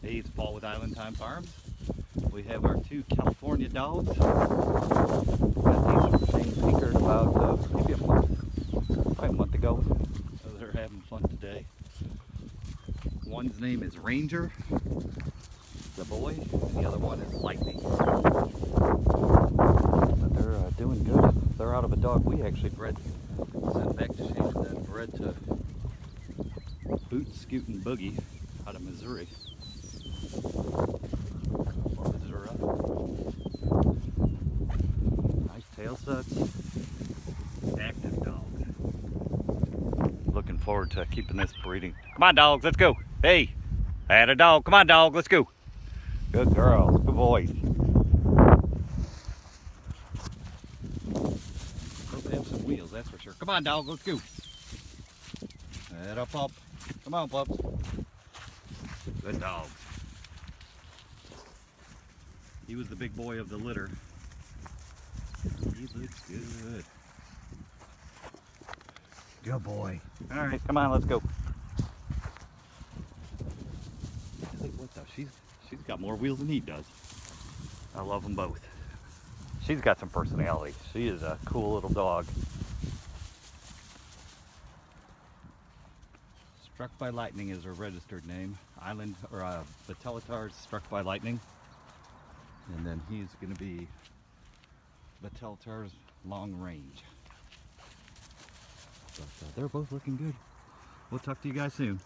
Hey, it's Paul with Island Time Farms. We have our two California dogs. Got these things anchored about maybe probably a month ago. So they're having fun today. One's name is Ranger, the boy, and the other one is Lightning. But they're doing good. They're out of a dog we actually sent back to Shannon, then bred to Boot, Scoot, and Boogie out of Missouri. Nice tail sets, active dog. Looking forward to keeping this breeding. Come on, dogs, let's go. Hey, I had a dog. Come on, dog, let's go. Good girls, good boys. Hope they have some wheels, that's for sure. Come on, dog, let's go. Head up, pup. Come on, pups. Good dog. He was the big boy of the litter. He looks good. Good boy. All right, come on, let's go. What the? She's got more wheels than he does. I love them both. She's got some personality. She is a cool little dog. Struck by Lightning is her registered name. Vitellitar's Struck by Lightning. And then he's going to be Vitellitar's Long Range. But they're both looking good. We'll talk to you guys soon.